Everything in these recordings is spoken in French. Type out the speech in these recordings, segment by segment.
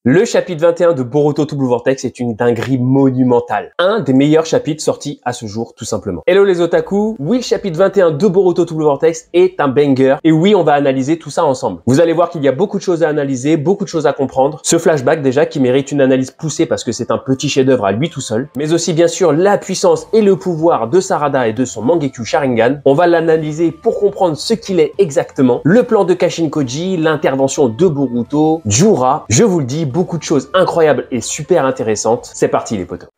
Le chapitre 21 de Boruto Double Vortex est une dinguerie monumentale. Un des meilleurs chapitres sortis à ce jour, tout simplement. Hello les otaku, oui, le chapitre 21 de Boruto Double Vortex est un banger. Et oui, on va analyser tout ça ensemble. Vous allez voir qu'il y a beaucoup de choses à analyser, beaucoup de choses à comprendre. Ce flashback déjà qui mérite une analyse poussée parce que c'est un petit chef-d'œuvre à lui tout seul. Mais aussi bien sûr la puissance et le pouvoir de Sarada et de son Mangekyo Sharingan. On va l'analyser pour comprendre ce qu'il est exactement. Le plan de Kashin Koji, l'intervention de Boruto, Jura. Je vous le dis, beaucoup de choses incroyables et super intéressantes. C'est parti les potos.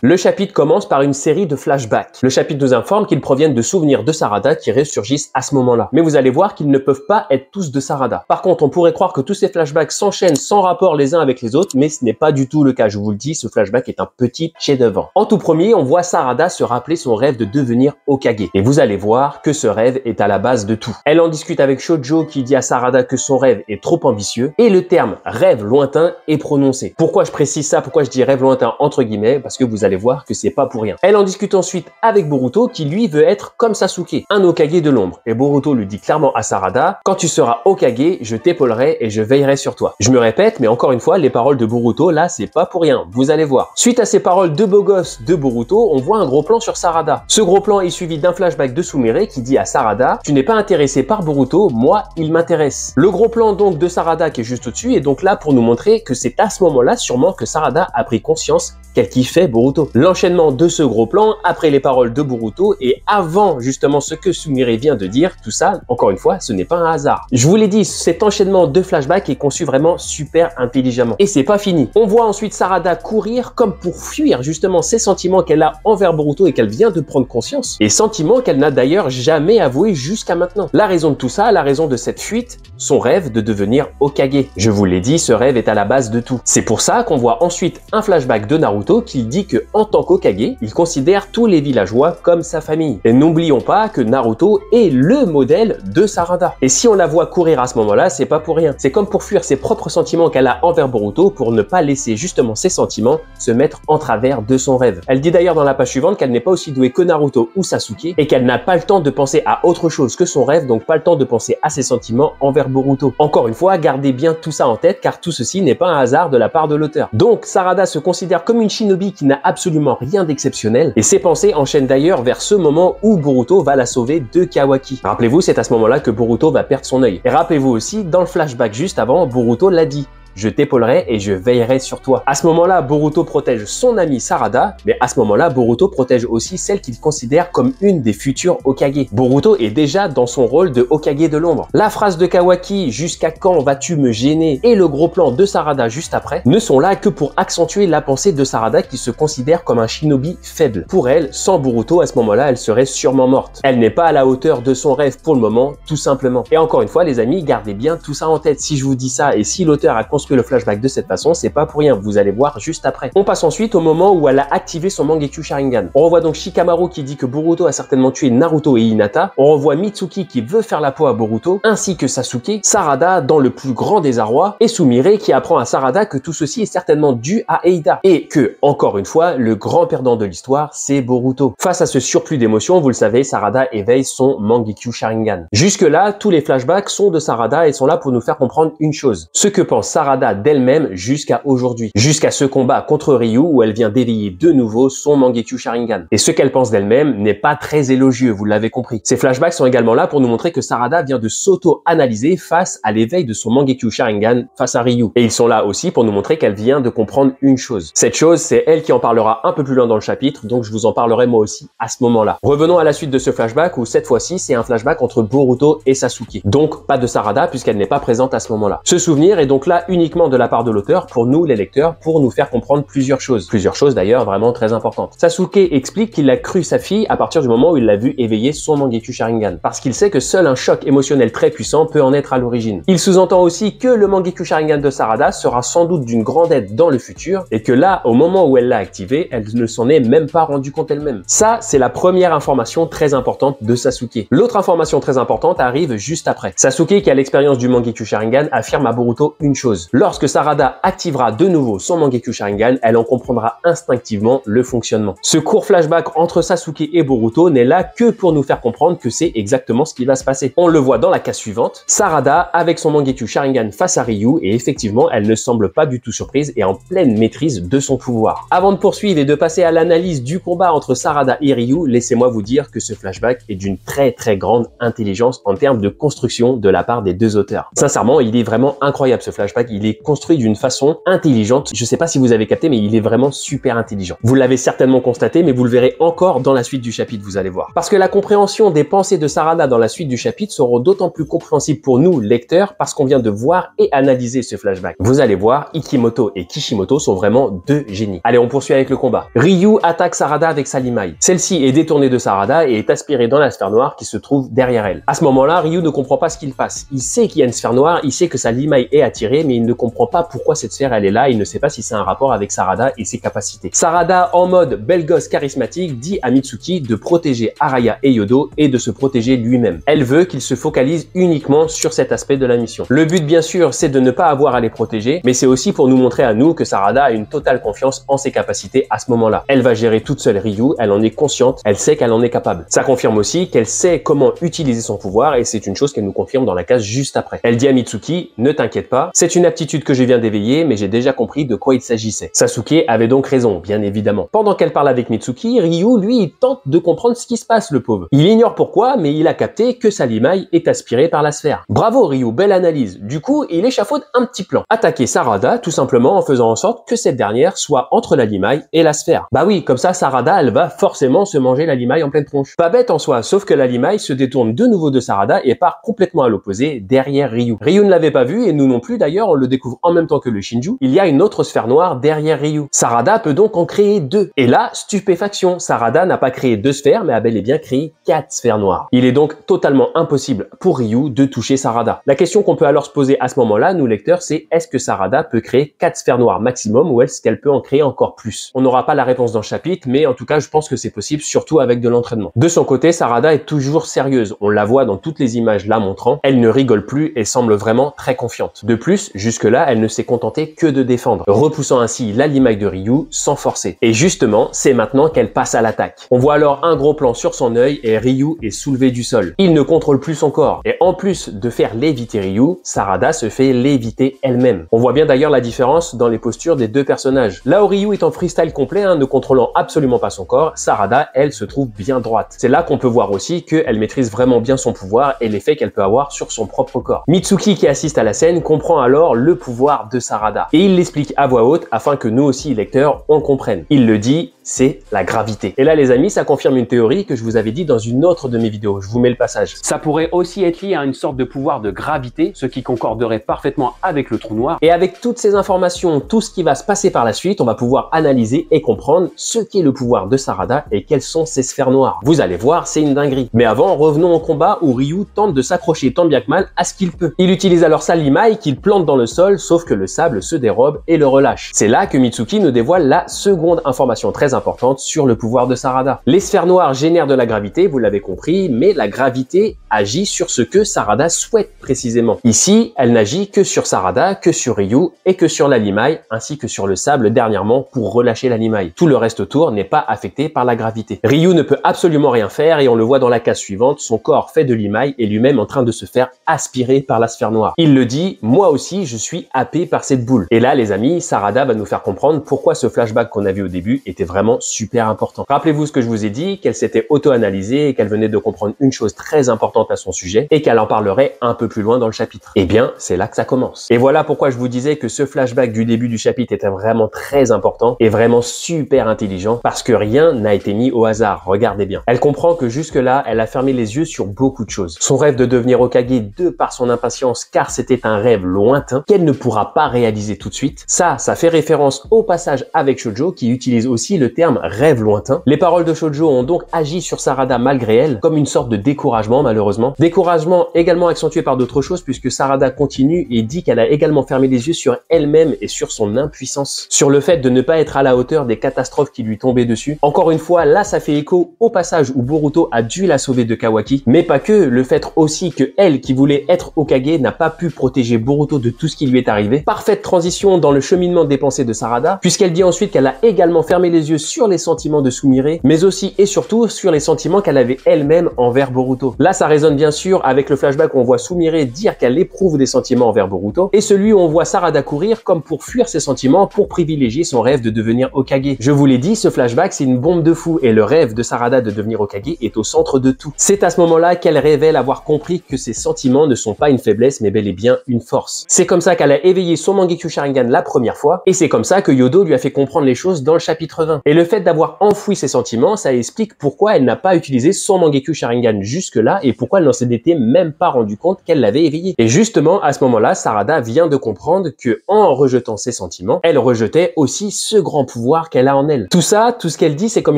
Le chapitre commence par une série de flashbacks. Le chapitre nous informe qu'ils proviennent de souvenirs de Sarada qui ressurgissent à ce moment-là. Mais vous allez voir qu'ils ne peuvent pas être tous de Sarada. Par contre, on pourrait croire que tous ces flashbacks s'enchaînent sans rapport les uns avec les autres, mais ce n'est pas du tout le cas. Je vous le dis, ce flashback est un petit chef-d'œuvre. En tout premier, on voit Sarada se rappeler son rêve de devenir Hokage. Et vous allez voir que ce rêve est à la base de tout. Elle en discute avec Shoujo qui dit à Sarada que son rêve est trop ambitieux et le terme rêve lointain est prononcé. Pourquoi je précise ça? Pourquoi je dis rêve lointain entre guillemets? Parce que vous allez voir que c'est pas pour rien. Elle en discute ensuite avec Boruto qui lui veut être comme Sasuke, un Hokage de l'ombre. Et Boruto lui dit clairement à Sarada, quand tu seras Hokage, je t'épaulerai et je veillerai sur toi. Je me répète, mais encore une fois, les paroles de Boruto là, c'est pas pour rien. Vous allez voir. Suite à ces paroles de beau gosse de Boruto, on voit un gros plan sur Sarada. Ce gros plan est suivi d'un flashback de Sumire qui dit à Sarada, tu n'es pas intéressé par Boruto, moi, il m'intéresse. Le gros plan donc de Sarada qui est juste au-dessus est donc là pour nous montrer que c'est à ce moment-là sûrement que Sarada a pris conscience qu'elle kiffait Boruto. L'enchaînement de ce gros plan, après les paroles de Boruto et avant justement ce que Sumire vient de dire, tout ça, encore une fois, ce n'est pas un hasard. Je vous l'ai dit, cet enchaînement de flashbacks est conçu vraiment super intelligemment. Et c'est pas fini. On voit ensuite Sarada courir comme pour fuir justement ces sentiments qu'elle a envers Boruto et qu'elle vient de prendre conscience. Et sentiments qu'elle n'a d'ailleurs jamais avoués jusqu'à maintenant. La raison de tout ça, la raison de cette fuite, son rêve de devenir Hokage. Je vous l'ai dit, ce rêve est à la base de tout. C'est pour ça qu'on voit ensuite un flashback de Naruto qui dit que en tant qu'Hokage, il considère tous les villageois comme sa famille. Et n'oublions pas que Naruto est le modèle de Sarada. Et si on la voit courir à ce moment-là, c'est pas pour rien. C'est comme pour fuir ses propres sentiments qu'elle a envers Boruto pour ne pas laisser justement ses sentiments se mettre en travers de son rêve. Elle dit d'ailleurs dans la page suivante qu'elle n'est pas aussi douée que Naruto ou Sasuke et qu'elle n'a pas le temps de penser à autre chose que son rêve, donc pas le temps de penser à ses sentiments envers Boruto. Encore une fois, gardez bien tout ça en tête car tout ceci n'est pas un hasard de la part de l'auteur. Donc Sarada se considère comme une shinobi qui n'a absolument rien d'exceptionnel et ses pensées enchaînent d'ailleurs vers ce moment où Boruto va la sauver de Kawaki. Rappelez-vous, c'est à ce moment-là que Boruto va perdre son œil. Et rappelez-vous aussi, dans le flashback juste avant, Boruto l'a dit. Je t'épaulerai et je veillerai sur toi. À ce moment-là, Boruto protège son ami Sarada, mais à ce moment-là, Boruto protège aussi celle qu'il considère comme une des futures Hokage. Boruto est déjà dans son rôle de Hokage de l'ombre. La phrase de Kawaki, jusqu'à quand vas-tu me gêner, et le gros plan de Sarada juste après, ne sont là que pour accentuer la pensée de Sarada qui se considère comme un shinobi faible. Pour elle, sans Boruto, à ce moment-là, elle serait sûrement morte. Elle n'est pas à la hauteur de son rêve pour le moment, tout simplement. Et encore une fois, les amis, gardez bien tout ça en tête. Si je vous dis ça, et si l'auteur a construit le flashback de cette façon, c'est pas pour rien, vous allez voir juste après. On passe ensuite au moment où elle a activé son Mangekyo Sharingan. On revoit donc Shikamaru qui dit que Boruto a certainement tué Naruto et Hinata. On revoit Mitsuki qui veut faire la peau à Boruto, ainsi que Sasuke, Sarada dans le plus grand désarroi, et Sumire qui apprend à Sarada que tout ceci est certainement dû à Eida. Et que, encore une fois, le grand perdant de l'histoire, c'est Boruto. Face à ce surplus d'émotions, vous le savez, Sarada éveille son Mangekyo Sharingan. Jusque là, tous les flashbacks sont de Sarada et sont là pour nous faire comprendre une chose. Ce que pense Sarada d'elle-même jusqu'à aujourd'hui, jusqu'à ce combat contre Ryu où elle vient d'éveiller de nouveau son Mangekyo Sharingan. Et ce qu'elle pense d'elle-même n'est pas très élogieux, vous l'avez compris. Ces flashbacks sont également là pour nous montrer que Sarada vient de s'auto-analyser face à l'éveil de son Mangekyo Sharingan face à Ryu. Et ils sont là aussi pour nous montrer qu'elle vient de comprendre une chose. Cette chose, c'est elle qui en parlera un peu plus loin dans le chapitre, donc je vous en parlerai moi aussi à ce moment-là. Revenons à la suite de ce flashback où cette fois-ci, c'est un flashback entre Boruto et Sasuke. Donc pas de Sarada puisqu'elle n'est pas présente à ce moment-là. Ce souvenir est donc là uniquement de la part de l'auteur pour nous les lecteurs pour nous faire comprendre plusieurs choses d'ailleurs vraiment très importantes. Sasuke explique qu'il a cru sa fille à partir du moment où il l'a vu éveiller son Mangekyo Sharingan parce qu'il sait que seul un choc émotionnel très puissant peut en être à l'origine. Il sous-entend aussi que le Mangekyo Sharingan de Sarada sera sans doute d'une grande aide dans le futur et que là au moment où elle l'a activé elle ne s'en est même pas rendue compte elle-même. Ça c'est la première information très importante de Sasuke. L'autre information très importante arrive juste après. Sasuke qui a l'expérience du Mangekyo Sharingan affirme à Boruto une chose. Lorsque Sarada activera de nouveau son Mangekyo Sharingan, elle en comprendra instinctivement le fonctionnement. Ce court flashback entre Sasuke et Boruto n'est là que pour nous faire comprendre que c'est exactement ce qui va se passer. On le voit dans la case suivante, Sarada avec son Mangekyo Sharingan face à Ryu et effectivement elle ne semble pas du tout surprise et en pleine maîtrise de son pouvoir. Avant de poursuivre et de passer à l'analyse du combat entre Sarada et Ryu, laissez-moi vous dire que ce flashback est d'une très grande intelligence en termes de construction de la part des deux auteurs. Sincèrement, il est vraiment incroyable ce flashback, il est construit d'une façon intelligente. Je sais pas si vous avez capté, mais il est vraiment super intelligent. Vous l'avez certainement constaté, mais vous le verrez encore dans la suite du chapitre, vous allez voir. Parce que la compréhension des pensées de Sarada dans la suite du chapitre seront d'autant plus compréhensibles pour nous, lecteurs, parce qu'on vient de voir et analyser ce flashback. Vous allez voir, Ikimoto et Kishimoto sont vraiment deux génies. Allez, on poursuit avec le combat. Ryu attaque Sarada avec sa limaille. Celle-ci est détournée de Sarada et est aspirée dans la sphère noire qui se trouve derrière elle. À ce moment-là, Ryu ne comprend pas ce qu'il passe. Il sait qu'il y a une sphère noire, il sait que sa limaille est attirée, mais il ne comprend pas pourquoi cette sphère elle est là, il ne sait pas si c'est un rapport avec Sarada et ses capacités. Sarada, en mode belle gosse charismatique, dit à Mitsuki de protéger Araya et Yodo et de se protéger lui-même. Elle veut qu'il se focalise uniquement sur cet aspect de la mission. Le but bien sûr, c'est de ne pas avoir à les protéger, mais c'est aussi pour nous montrer à nous que Sarada a une totale confiance en ses capacités à ce moment-là. Elle va gérer toute seule Ryu, elle en est consciente, elle sait qu'elle en est capable. Ça confirme aussi qu'elle sait comment utiliser son pouvoir et c'est une chose qu'elle nous confirme dans la case juste après. Elle dit à Mitsuki, ne t'inquiète pas, c'est une aptitude que je viens d'éveiller, mais j'ai déjà compris de quoi il s'agissait. Sasuke avait donc raison, bien évidemment. Pendant qu'elle parle avec Mitsuki, Ryu, lui, il tente de comprendre ce qui se passe, le pauvre. Il ignore pourquoi, mais il a capté que sa limaille est aspirée par la sphère. Bravo Ryu, belle analyse. Du coup, il échafaude un petit plan. Attaquer Sarada, tout simplement en faisant en sorte que cette dernière soit entre la limaille et la sphère. Bah oui, comme ça, Sarada, elle va forcément se manger la limaille en pleine tronche. Pas bête en soi, sauf que la limaille se détourne de nouveau de Sarada et part complètement à l'opposé, derrière Ryu. Ryu ne l'avait pas vu et nous non plus d'ailleurs, on le découvre en même temps que le Shinju. Il y a une autre sphère noire derrière Ryu. Sarada peut donc en créer deux. Et là, stupéfaction, Sarada n'a pas créé deux sphères, mais a bel et bien créé 4 sphères noires. Il est donc totalement impossible pour Ryu de toucher Sarada. La question qu'on peut alors se poser à ce moment-là, nous lecteurs, c'est est-ce que Sarada peut créer 4 sphères noires maximum ou est-ce qu'elle peut en créer encore plus? On n'aura pas la réponse dans le chapitre, mais en tout cas, je pense que c'est possible, surtout avec de l'entraînement. De son côté, Sarada est toujours sérieuse. On la voit dans toutes les images la montrant. Elle ne rigole plus et semble vraiment très confiante. De plus, jusque-là, elle ne s'est contentée que de défendre, repoussant ainsi la limaille de Ryu sans forcer. Et justement, c'est maintenant qu'elle passe à l'attaque. On voit alors un gros plan sur son œil et Ryu est soulevé du sol. Il ne contrôle plus son corps. Et en plus de faire léviter Ryu, Sarada se fait léviter elle-même. On voit bien d'ailleurs la différence dans les postures des deux personnages. Là où Ryu est en freestyle complet, ne contrôlant absolument pas son corps, Sarada, elle, se trouve bien droite. C'est là qu'on peut voir aussi qu'elle maîtrise vraiment bien son pouvoir et l'effet qu'elle peut avoir sur son propre corps. Mitsuki, qui assiste à la scène, comprend alors le pouvoir de Sarada. Et il l'explique à voix haute afin que nous aussi, lecteurs, on comprenne. Il le dit, c'est la gravité. Et là, les amis, ça confirme une théorie que je vous avais dit dans une autre de mes vidéos. Je vous mets le passage. Ça pourrait aussi être lié à une sorte de pouvoir de gravité, ce qui concorderait parfaitement avec le trou noir. Et avec toutes ces informations, tout ce qui va se passer par la suite, on va pouvoir analyser et comprendre ce qu'est le pouvoir de Sarada et quelles sont ses sphères noires. Vous allez voir, c'est une dinguerie. Mais avant, revenons au combat où Ryu tente de s'accrocher tant bien que mal à ce qu'il peut. Il utilise alors sa limaille qu'il plante dans le sol, sauf que le sable se dérobe et le relâche. C'est là que Mitsuki nous dévoile la seconde information très importante sur le pouvoir de Sarada. Les sphères noires génèrent de la gravité, vous l'avez compris, mais la gravité agit sur ce que Sarada souhaite précisément. Ici, elle n'agit que sur Sarada, que sur Ryu et que sur la limaille, ainsi que sur le sable dernièrement pour relâcher la limaille. Tout le reste autour n'est pas affecté par la gravité. Ryu ne peut absolument rien faire et on le voit dans la case suivante, son corps fait de limaille et lui-même en train de se faire aspirer par la sphère noire. Il le dit, moi aussi je suis happé par cette boule. Et là les amis, Sarada va nous faire comprendre pourquoi ce flashback qu'on a vu au début était vraiment super important. Rappelez-vous ce que je vous ai dit, qu'elle s'était auto-analysée et qu'elle venait de comprendre une chose très importante à son sujet et qu'elle en parlerait un peu plus loin dans le chapitre. Eh bien, c'est là que ça commence. Et voilà pourquoi je vous disais que ce flashback du début du chapitre était vraiment très important et vraiment super intelligent parce que rien n'a été mis au hasard. Regardez bien. Elle comprend que jusque-là, elle a fermé les yeux sur beaucoup de choses. Son rêve de devenir Hokage de par son impatience car c'était un rêve lointain qu'elle ne pourra pas réaliser tout de suite. Ça fait référence au passage avec Shoujo qui utilise aussi le terme rêve lointain. Les paroles de Shoujo ont donc agi sur Sarada malgré elle, comme une sorte de découragement malheureusement. Découragement également accentué par d'autres choses puisque Sarada continue et dit qu'elle a également fermé les yeux sur elle-même et sur son impuissance, sur le fait de ne pas être à la hauteur des catastrophes qui lui tombaient dessus. Encore une fois, là ça fait écho au passage où Boruto a dû la sauver de Kawaki, mais pas que, le fait aussi que elle qui voulait être Hokage n'a pas pu protéger Boruto de tout ce qui lui est arrivé. Parfaite transition dans le cheminement des pensées de Sarada, puisqu'elle dit ensuite qu'elle a également fermé les yeux sur les sentiments de Sumire, mais aussi et surtout sur les sentiments qu'elle avait elle-même envers Boruto. Là ça résonne bien sûr avec le flashback où on voit Sumire dire qu'elle éprouve des sentiments envers Boruto, et celui où on voit Sarada courir comme pour fuir ses sentiments pour privilégier son rêve de devenir Hokage. Je vous l'ai dit, ce flashback c'est une bombe de fou et le rêve de Sarada de devenir Hokage est au centre de tout. C'est à ce moment-là qu'elle révèle avoir compris que ses sentiments ne sont pas une faiblesse mais bel et bien une force. C'est comme ça qu'elle a éveillé son Mangekyo Sharingan la première fois, et c'est comme ça que Yodo lui a fait comprendre les choses dans le chapitre 20. Et le fait d'avoir enfoui ses sentiments, ça explique pourquoi elle n'a pas utilisé son Mangekyo Sharingan jusque-là et pourquoi elle n'en s'était même pas rendu compte qu'elle l'avait éveillé. Et justement, à ce moment-là, Sarada vient de comprendre que en rejetant ses sentiments, elle rejetait aussi ce grand pouvoir qu'elle a en elle. Tout ça, tout ce qu'elle dit, c'est comme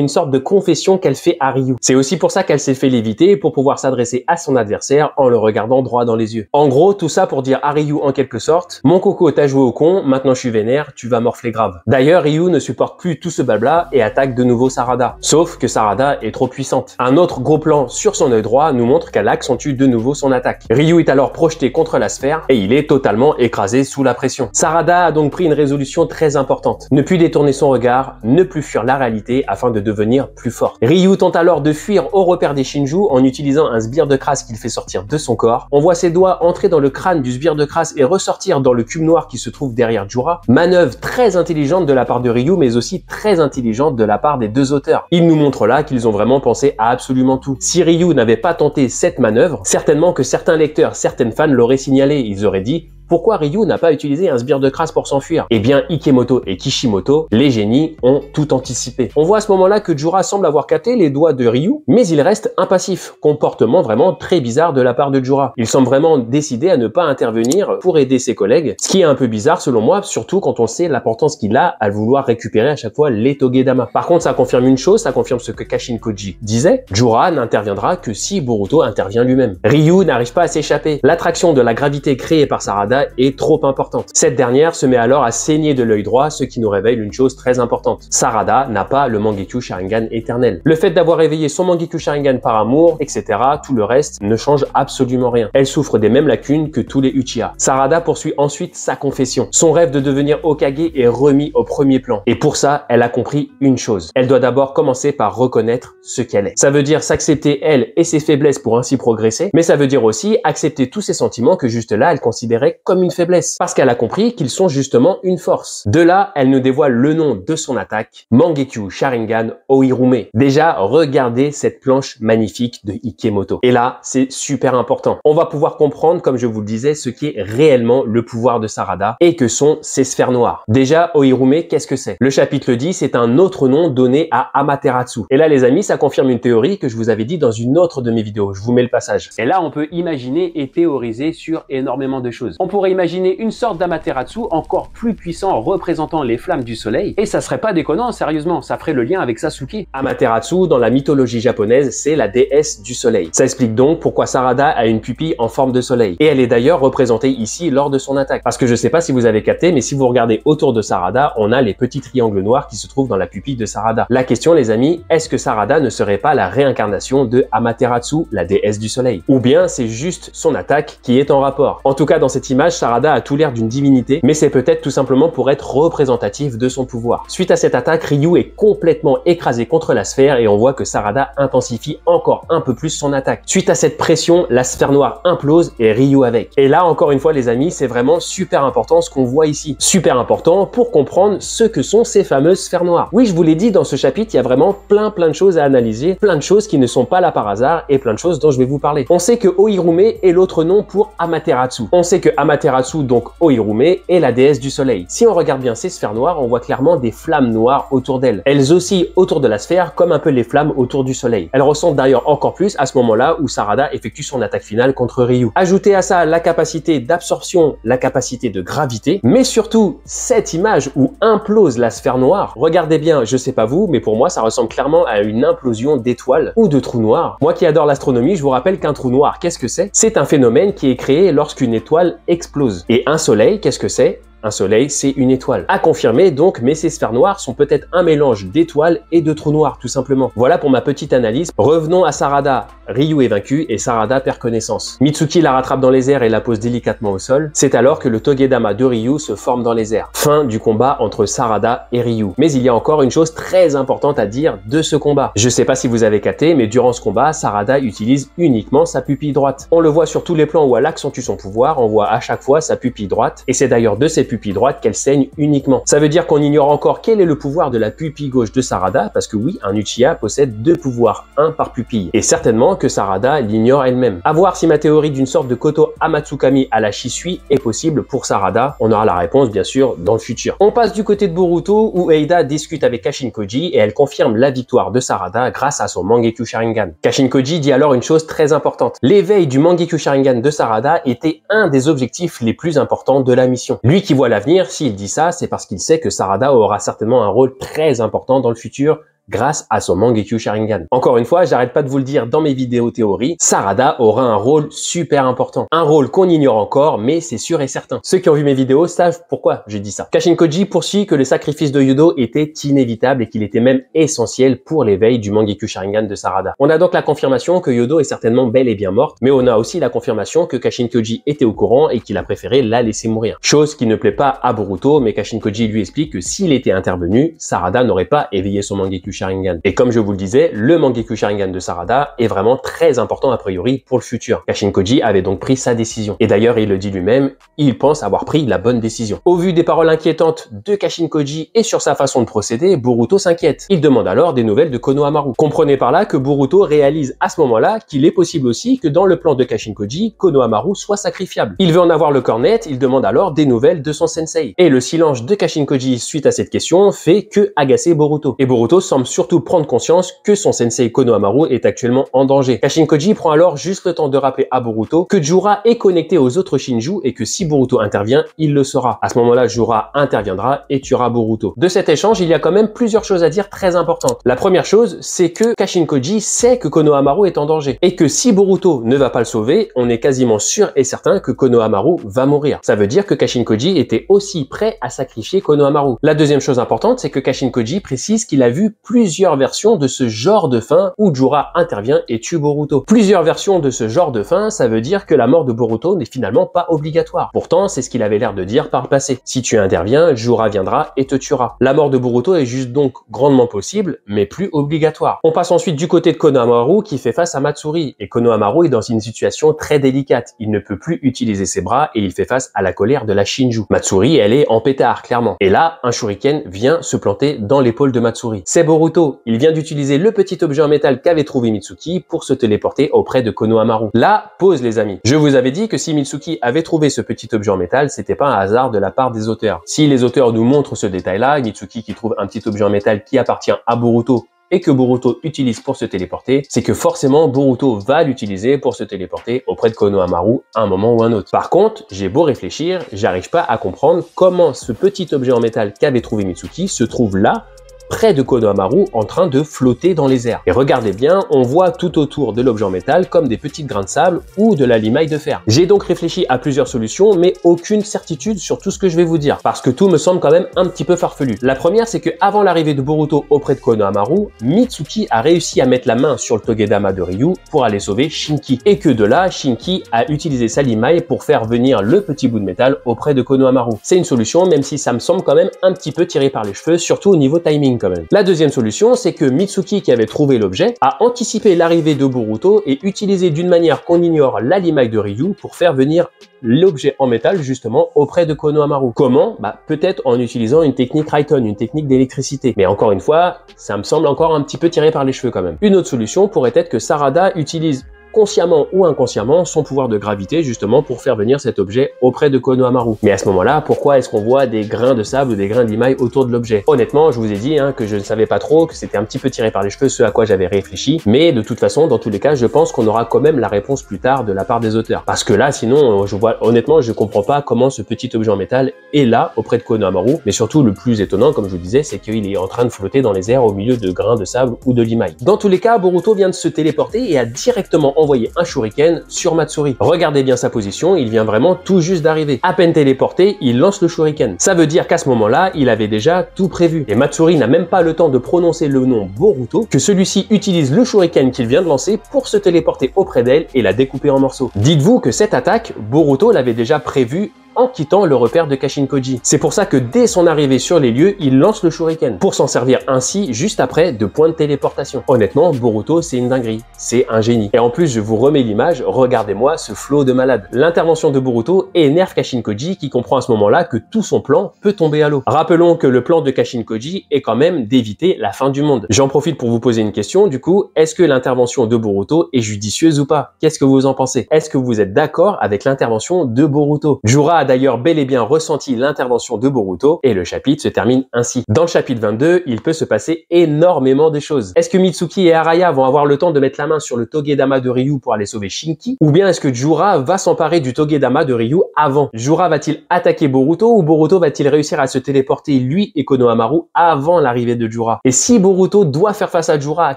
une sorte de confession qu'elle fait à Ryu. C'est aussi pour ça qu'elle s'est fait léviter pour pouvoir s'adresser à son adversaire en le regardant droit dans les yeux. En gros, tout ça pour dire à Ryu en quelque sorte, mon coco t'as joué au con, maintenant je suis vénère, tu vas morfler grave. D'ailleurs, Ryu ne supporte plus tout ce blabla et attaque de nouveau Sarada. Sauf que Sarada est trop puissante. Un autre gros plan sur son œil droit nous montre qu'elle accentue de nouveau son attaque. Ryu est alors projeté contre la sphère et il est totalement écrasé sous la pression. Sarada a donc pris une résolution très importante. Ne plus détourner son regard, ne plus fuir la réalité afin de devenir plus forte. Ryu tente alors de fuir au repère des Shinju en utilisant un sbire de crasse qu'il fait sortir de son corps. On voit ses doigts entrer dans le crâne du sbire de crasse et ressortir dans le cube noir qui se trouve derrière Jura. Manœuvre très intelligente de la part de Ryu, mais aussi très intelligente de la part des deux auteurs. Ils nous montrent là qu'ils ont vraiment pensé à absolument tout. Si Ryu n'avait pas tenté cette manœuvre, certainement que certains lecteurs, certaines fans l'auraient signalé. Ils auraient dit: pourquoi Ryu n'a pas utilisé un sbire de crasse pour s'enfuir? Eh bien, Ikemoto et Kishimoto, les génies, ont tout anticipé. On voit à ce moment-là que Jura semble avoir capté les doigts de Ryu, mais il reste impassif. Comportement vraiment très bizarre de la part de Jura. Il semble vraiment décidé à ne pas intervenir pour aider ses collègues, ce qui est un peu bizarre selon moi, surtout quand on sait l'importance qu'il a à vouloir récupérer à chaque fois les Togedama. Par contre, ça confirme une chose, ça confirme ce que Kashin Koji disait: Jura n'interviendra que si Boruto intervient lui-même. Ryu n'arrive pas à s'échapper. L'attraction de la gravité créée par Sarada est trop importante. Cette dernière se met alors à saigner de l'œil droit, ce qui nous révèle une chose très importante. Sarada n'a pas le Mangekyo Sharingan éternel. Le fait d'avoir réveillé son Mangekyo Sharingan par amour, etc., tout le reste ne change absolument rien. Elle souffre des mêmes lacunes que tous les Uchiha. Sarada poursuit ensuite sa confession. Son rêve de devenir Hokage est remis au premier plan. Et pour ça, elle a compris une chose. Elle doit d'abord commencer par reconnaître ce qu'elle est. Ça veut dire s'accepter elle et ses faiblesses pour ainsi progresser, mais ça veut dire aussi accepter tous ses sentiments que juste là, elle considérait comme une faiblesse, parce qu'elle a compris qu'ils sont justement une force. De là, elle nous dévoile le nom de son attaque, Mangekyo Sharingan Ohirume. Déjà, regardez cette planche magnifique de Ikemoto. Et là, c'est super important. On va pouvoir comprendre, comme je vous le disais, ce qui est réellement le pouvoir de Sarada et que sont ces sphères noires. Déjà, Ohirume, qu'est-ce que c'est? Le chapitre le dit, c'est un autre nom donné à Amaterasu. Et là, les amis, ça confirme une théorie que je vous avais dit dans une autre de mes vidéos. Je vous mets le passage. Et là, on peut imaginer et théoriser sur énormément de choses. On pourrait imaginer une sorte d'Amaterasu encore plus puissant représentant les flammes du soleil, et ça serait pas déconnant, sérieusement, ça ferait le lien avec Sasuke. Amaterasu, dans la mythologie japonaise, c'est la déesse du soleil. Ça explique donc pourquoi Sarada a une pupille en forme de soleil. Et elle est d'ailleurs représentée ici lors de son attaque. Parce que je sais pas si vous avez capté, mais si vous regardez autour de Sarada, on a les petits triangles noirs qui se trouvent dans la pupille de Sarada. La question, les amis, est-ce que Sarada ne serait pas la réincarnation de Amaterasu, la déesse du soleil? Ou bien c'est juste son attaque qui est en rapport? En tout cas, dans cette image, Sarada a tout l'air d'une divinité, mais c'est peut-être tout simplement pour être représentatif de son pouvoir. Suite à cette attaque, Ryu est complètement écrasé contre la sphère et on voit que Sarada intensifie encore un peu plus son attaque. Suite à cette pression, la sphère noire implose et Ryu avec. Et là, encore une fois, les amis, c'est vraiment super important ce qu'on voit ici. Super important pour comprendre ce que sont ces fameuses sphères noires. Oui, je vous l'ai dit, dans ce chapitre, il y a vraiment plein de choses à analyser, plein de choses qui ne sont pas là par hasard et plein de choses dont je vais vous parler. On sait que Ohirume est l'autre nom pour Amaterasu. On sait que Amaterasu Amaterasu, donc Ohirume, est la déesse du soleil. Si on regarde bien ces sphères noires, on voit clairement des flammes noires autour d'elles. Elles oscillent autour de la sphère comme un peu les flammes autour du soleil. Elles ressentent d'ailleurs encore plus à ce moment-là où Sarada effectue son attaque finale contre Ryu. Ajoutez à ça la capacité d'absorption, la capacité de gravité, mais surtout cette image où implose la sphère noire. Regardez bien, je sais pas vous, mais pour moi ça ressemble clairement à une implosion d'étoiles ou de trous noirs. Moi qui adore l'astronomie, je vous rappelle qu'un trou noir, qu'est-ce que c'est? C'est un phénomène qui est créé lorsqu'une étoile explose. Et un soleil, qu'est-ce que c'est? Un soleil, c'est une étoile. À confirmer donc, mais ces sphères noires sont peut-être un mélange d'étoiles et de trous noirs, tout simplement. Voilà pour ma petite analyse. Revenons à Sarada. Ryu est vaincu et Sarada perd connaissance. Mitsuki la rattrape dans les airs et la pose délicatement au sol. C'est alors que le Togedama de Ryu se forme dans les airs. Fin du combat entre Sarada et Ryu. Mais il y a encore une chose très importante à dire de ce combat. Je sais pas si vous avez capté, mais durant ce combat, Sarada utilise uniquement sa pupille droite. On le voit sur tous les plans où elle accentue son pouvoir, on voit à chaque fois sa pupille droite, et c'est d'ailleurs de ses pupille droite qu'elle saigne uniquement. Ça veut dire qu'on ignore encore quel est le pouvoir de la pupille gauche de Sarada, parce que oui, un Uchiha possède deux pouvoirs, un par pupille. Et certainement que Sarada l'ignore elle-même. À voir si ma théorie d'une sorte de Koto Amatsukami à la Shisui est possible pour Sarada. On aura la réponse bien sûr dans le futur. On passe du côté de Boruto où Eida discute avec Kashin Koji et elle confirme la victoire de Sarada grâce à son Mangekyo Sharingan. Kashin Koji dit alors une chose très importante. L'éveil du Mangekyo Sharingan de Sarada était un des objectifs les plus importants de la mission. Lui qui voit l'avenir, s'il dit ça, c'est parce qu'il sait que Sarada aura certainement un rôle très important dans le futur grâce à son Mangekyo Sharingan. Encore une fois, j'arrête pas de vous le dire dans mes vidéos théories, Sarada aura un rôle super important. Un rôle qu'on ignore encore, mais c'est sûr et certain. Ceux qui ont vu mes vidéos savent pourquoi je dis ça. Kashin Koji poursuit que le sacrifice de Yodo était inévitable et qu'il était même essentiel pour l'éveil du Mangekyo Sharingan de Sarada. On a donc la confirmation que Yodo est certainement bel et bien morte, mais on a aussi la confirmation que Kashin Koji était au courant et qu'il a préféré la laisser mourir. Chose qui ne plaît pas à Boruto, mais Kashin Koji lui explique que s'il était intervenu, Sarada n'aurait pas éveillé son Mangekyo Sharingan. Et comme je vous le disais, le Mangekyo Sharingan de Sarada est vraiment très important a priori pour le futur. Kashin Koji avait donc pris sa décision. Et d'ailleurs, il le dit lui-même, il pense avoir pris la bonne décision. Au vu des paroles inquiétantes de Kashin Koji et sur sa façon de procéder, Boruto s'inquiète. Il demande alors des nouvelles de Konohamaru. Comprenez par là que Boruto réalise à ce moment-là qu'il est possible aussi que dans le plan de Kashin Koji, Konohamaru soit sacrifiable. Il veut en avoir le corps net, il demande alors des nouvelles de son sensei. Et le silence de Kashin Koji suite à cette question fait que agacer Boruto. Et Boruto semble surtout prendre conscience que son sensei Konohamaru est actuellement en danger. Kashin Koji prend alors juste le temps de rappeler à Boruto que Jura est connecté aux autres Shinju et que si Boruto intervient, il le saura. À ce moment-là, Jura interviendra et tuera Boruto. De cet échange, il y a quand même plusieurs choses à dire très importantes. La première chose, c'est que Kashin Koji sait que Konohamaru est en danger et que si Boruto ne va pas le sauver, on est quasiment sûr et certain que Konohamaru va mourir. Ça veut dire que Kashin Koji était aussi prêt à sacrifier Konohamaru. La deuxième chose importante, c'est que Kashin Koji précise qu'il a vu plusieurs versions de ce genre de fin où Jura intervient et tue Boruto. Plusieurs versions de ce genre de fin, ça veut dire que la mort de Boruto n'est finalement pas obligatoire. Pourtant, c'est ce qu'il avait l'air de dire par le passé. Si tu interviens, Jura viendra et te tuera. La mort de Boruto est juste donc grandement possible, mais plus obligatoire. On passe ensuite du côté de Konohamaru qui fait face à Matsuri. Et Konohamaru est dans une situation très délicate. Il ne peut plus utiliser ses bras et il fait face à la colère de la Shinju. Matsuri, elle est en pétard, clairement. Et là, un shuriken vient se planter dans l'épaule de Matsuri. C'est Boruto. Il vient d'utiliser le petit objet en métal qu'avait trouvé Mitsuki pour se téléporter auprès de Konohamaru. Là, pause les amis. Je vous avais dit que si Mitsuki avait trouvé ce petit objet en métal, c'était pas un hasard de la part des auteurs. Si les auteurs nous montrent ce détail-là, Mitsuki qui trouve un petit objet en métal qui appartient à Boruto et que Boruto utilise pour se téléporter, c'est que forcément Boruto va l'utiliser pour se téléporter auprès de Konohamaru à un moment ou un autre. Par contre, j'ai beau réfléchir, j'arrive pas à comprendre comment ce petit objet en métal qu'avait trouvé Mitsuki se trouve là, près de Konohamaru en train de flotter dans les airs. Et regardez bien, on voit tout autour de l'objet en métal comme des petites grains de sable ou de la limaille de fer. J'ai donc réfléchi à plusieurs solutions, mais aucune certitude sur tout ce que je vais vous dire, parce que tout me semble quand même un petit peu farfelu. La première, c'est que avant l'arrivée de Boruto auprès de Konohamaru, Mitsuki a réussi à mettre la main sur le Togedama de Ryu pour aller sauver Shinki. Et que de là, Shinki a utilisé sa limaille pour faire venir le petit bout de métal auprès de Konohamaru. C'est une solution, même si ça me semble quand même un petit peu tiré par les cheveux, surtout au niveau timing quand même. La deuxième solution, c'est que Mitsuki qui avait trouvé l'objet a anticipé l'arrivée de Boruto et utilisé d'une manière qu'on ignore la limaille de Ryu pour faire venir l'objet en métal justement auprès de Konohamaru. Comment? Peut-être en utilisant une technique Raiton, une technique d'électricité. Mais encore une fois, ça me semble encore un petit peu tiré par les cheveux quand même. Une autre solution pourrait être que Sarada utilise consciemment ou inconsciemment son pouvoir de gravité justement pour faire venir cet objet auprès de Konohamaru. Mais à ce moment-là, pourquoi est-ce qu'on voit des grains de sable ou des grains d'imaille autour de l'objet? Honnêtement, je vous ai dit que je ne savais pas trop, que c'était un petit peu tiré par les cheveux, ce à quoi j'avais réfléchi, mais de toute façon, dans tous les cas, je pense qu'on aura quand même la réponse plus tard de la part des auteurs. Parce que là, sinon, honnêtement, je comprends pas comment ce petit objet en métal est là auprès de Konohamaru, mais surtout le plus étonnant, comme je vous disais, c'est qu'il est en train de flotter dans les airs au milieu de grains de sable ou de limaille. Dans tous les cas, Boruto vient de se téléporter et a directement envoyé un shuriken sur Matsuri. Regardez bien sa position, il vient vraiment tout juste d'arriver. À peine téléporté, il lance le shuriken. Ça veut dire qu'à ce moment-là, il avait déjà tout prévu. Et Matsuri n'a même pas le temps de prononcer le nom Boruto que celui-ci utilise le shuriken qu'il vient de lancer pour se téléporter auprès d'elle et la découper en morceaux. Dites-vous que cette attaque, Boruto l'avait déjà prévue en quittant le repère de Kashinkoji. C'est pour ça que dès son arrivée sur les lieux, il lance le shuriken, pour s'en servir ainsi juste après de points de téléportation. Honnêtement, Boruto, c'est une dinguerie, c'est un génie. Et en plus, je vous remets l'image, regardez-moi ce flot de malade. L'intervention de Boruto énerve Kashinkoji qui comprend à ce moment-là que tout son plan peut tomber à l'eau. Rappelons que le plan de Kashinkoji est quand même d'éviter la fin du monde. J'en profite pour vous poser une question, du coup, est-ce que l'intervention de Boruto est judicieuse ou pas? Qu'est-ce que vous en pensez? Est-ce que vous êtes d'accord avec l'intervention de Boruto? Jura a d'ailleurs bel et bien ressenti l'intervention de Boruto et le chapitre se termine ainsi. Dans le chapitre 22, il peut se passer énormément de choses. Est-ce que Mitsuki et Araya vont avoir le temps de mettre la main sur le Togedama de Ryu pour aller sauver Shinki? Ou bien est-ce que Jura va s'emparer du Togedama de Ryu avant? Jura va-t-il attaquer Boruto ou Boruto va-t-il réussir à se téléporter lui et Konohamaru avant l'arrivée de Jura? Et si Boruto doit faire face à Jura,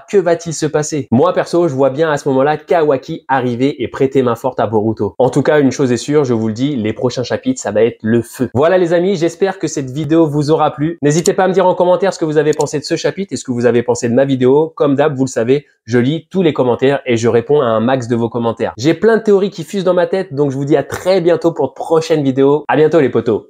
que va-t-il se passer? Moi perso, je vois bien à ce moment-là Kawaki arriver et prêter main forte à Boruto. En tout cas, une chose est sûre, je vous le dis, les prochains chapitres, ça va être le feu. Voilà les amis, j'espère que cette vidéo vous aura plu. N'hésitez pas à me dire en commentaire ce que vous avez pensé de ce chapitre et ce que vous avez pensé de ma vidéo. Comme d'hab, vous le savez, je lis tous les commentaires et je réponds à un max de vos commentaires. J'ai plein de théories qui fusent dans ma tête, donc je vous dis à très bientôt pour de prochaines vidéos. À bientôt les potos.